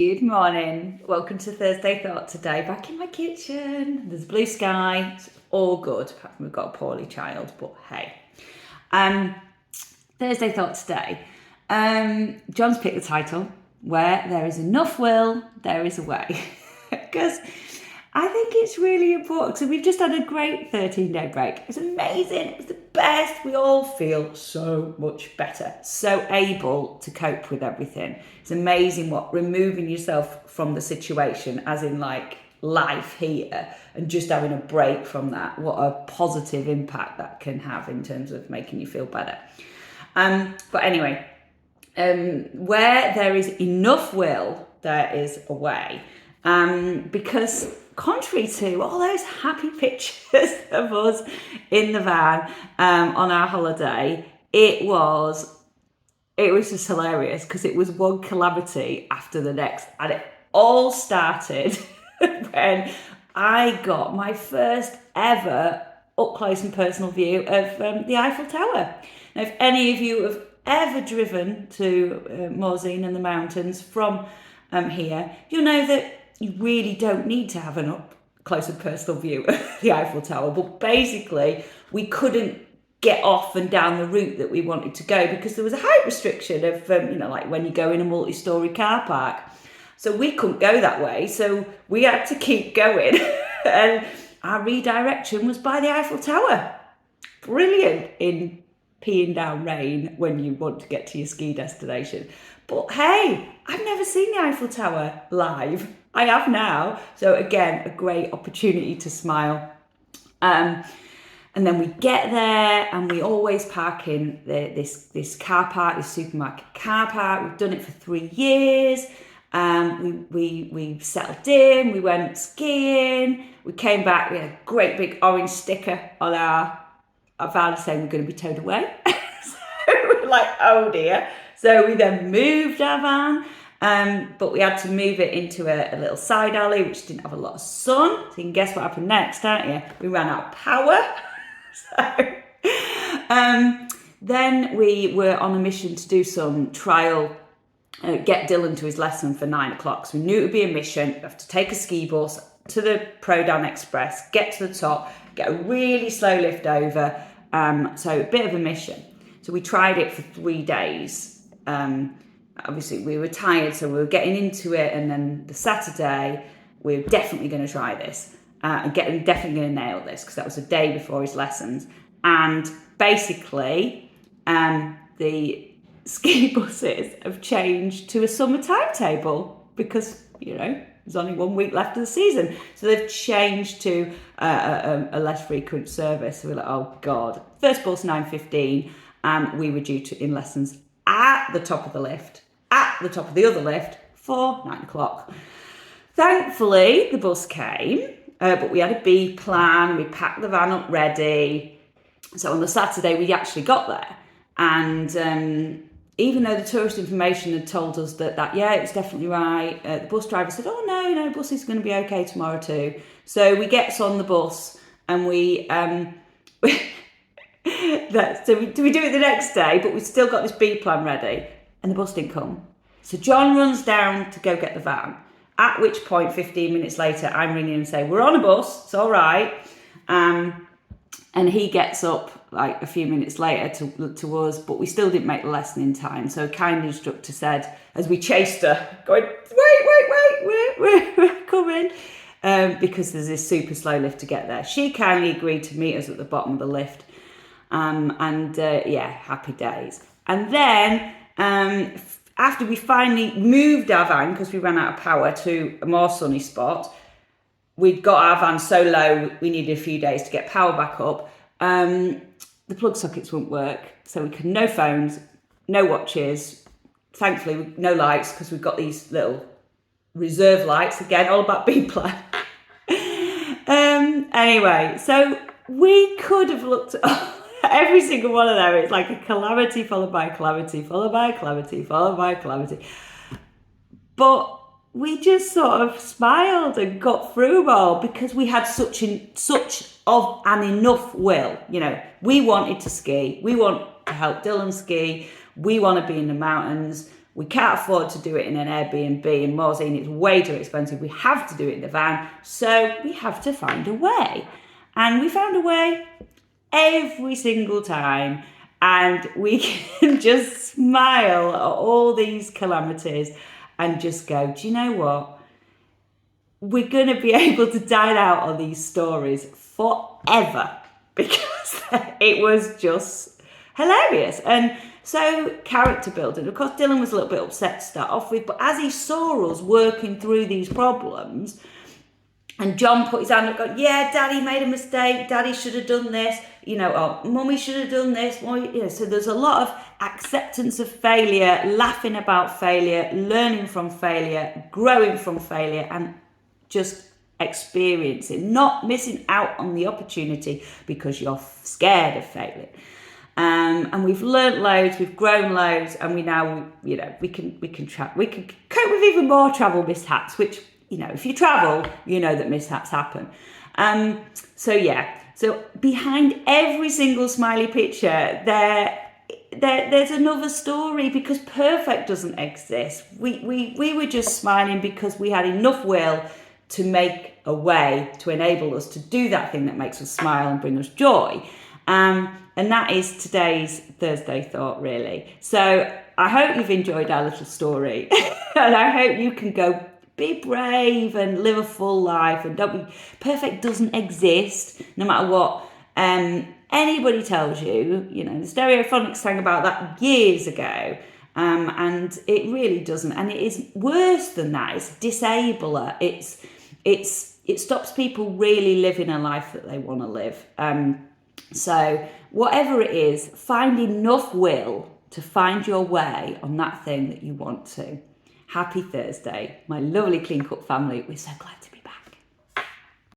Good morning. Welcome to Thursday Thought today. Back in my kitchen. There's blue sky. It's all good. Apart from we've got a poorly child, but hey. Thursday Thought today. John's picked the title, Where There Is Enough Will, There Is a Way. Because I think it's really important. So we've just had a great 13-day break. It was amazing. It was the best. We all feel so much better, so able to cope with everything. It's amazing what removing yourself from the situation, as in like life here, and just having a break from that, what a positive impact that can have in terms of making you feel better. But anyway, where there is enough will, there is a way. Because contrary to all those happy pictures of us in the van on our holiday, it was just hilarious because it was one calamity after the next, and it all started when I got my first ever up close and personal view of the Eiffel Tower. Now, if any of you have ever driven to Morzine and the mountains from here, you'll know that you really don't need to have an up close and personal view of the Eiffel Tower. But basically, we couldn't get off and down the route that we wanted to go because there was a height restriction of, like when you go in a multi-storey car park. So we couldn't go that way. So we had to keep going. And our redirection was by the Eiffel Tower. Brilliant in peeing down rain when you want to get to your ski destination. But hey, I've never seen the Eiffel Tower live. I have now. So again, a great opportunity to smile. And then we get there and we always park in this car park, this supermarket car park. We've done it for 3 years. We settled in, we went skiing, we came back, we had a great big orange sticker on our van saying we're going to be towed away. So we're like, oh dear. So we then moved our van, but we had to move it into a little side alley which didn't have a lot of sun. So you can guess what happened next, can't you? We ran out of power. So then we were on a mission to do some trial, get Dylan to his lesson for 9 o'clock. So we knew it would be a mission. We have to take a ski bus to the Prodan Express, get to the top, get a really slow lift over. So a bit of a mission. So we tried it for 3 days. Obviously we were tired, so we were getting into it. And then the Saturday, we were definitely going to try this. Definitely going to nail this because that was a day before his lessons. And basically, the ski buses have changed to a summer timetable because, there's only 1 week left of the season. So they've changed to a less frequent service. So we're like, oh God. First bus 9:15, and we were due to in lessons at the top of the lift, at the top of the other lift for 9 o'clock. Thankfully, the bus came, but we had a B plan. We packed the van up ready. So on the Saturday, we actually got there. And even though the tourist information had told us that yeah, it was definitely right, the bus driver said, oh no, bus is going to be okay tomorrow too. So we get on the bus and we do it the next day, but we've still got this B plan ready and the bus didn't come. So John runs down to go get the van, at which point 15 minutes later, I'm ringing and saying, we're on a bus, it's all right. And he gets up like a few minutes later to us, but we still didn't make the lesson in time. So a kind instructor said, as we chased her, going, wait, we're coming. Because there's this super slow lift to get there. She kindly agreed to meet us at the bottom of the lift. Happy days. And then after we finally moved our van, because we ran out of power, to a more sunny spot, we'd got our van so low, we needed a few days to get power back up. The plug sockets wouldn't work, so we could, no phones, no watches, thankfully no lights, because we've got these little reserve lights, again, all about B-plan. Anyway, so we could have looked at every single one of them. It's like a calamity followed by a calamity, followed by a calamity, followed by a calamity. But we just sort of smiled and got through them all because we had such of an enough will. We wanted to ski. We want to help Dylan ski. We want to be in the mountains. We can't afford to do it in an Airbnb in Morzine. It's way too expensive. We have to do it in the van. So we have to find a way. And we found a way every single time. And we can just smile at all these calamities and just go, do you know what? We're going to be able to dine out on these stories forever because it was just hilarious. And so character building. Of course, Dylan was a little bit upset to start off with, but as he saw us working through these problems, and John put his hand up going, yeah, Daddy made a mistake, Daddy should have done this, or Mummy should have done this. So there's a lot of acceptance of failure, laughing about failure, learning from failure, growing from failure, and just experiencing, not missing out on the opportunity because you're scared of failing. And we've learnt loads, we've grown loads, and we now, we can cope with even more travel mishaps, which, if you travel, you know that mishaps happen. So behind every single smiley picture, there's another story, because perfect doesn't exist. We were just smiling because we had enough will to make a way to enable us to do that thing that makes us smile and bring us joy. And that is today's Thursday thought, really. So I hope you've enjoyed our little story. And I hope you can go be brave and live a full life. And perfect doesn't exist, no matter what anybody tells you. The Stereophonics sang about that years ago. And it really doesn't. And it is worse than that. It's a disabler. It stops people really living a life that they want to live. So whatever it is, find enough will to find your way on that thing that you want to. Happy Thursday, my lovely Clean Cut family. We're so glad to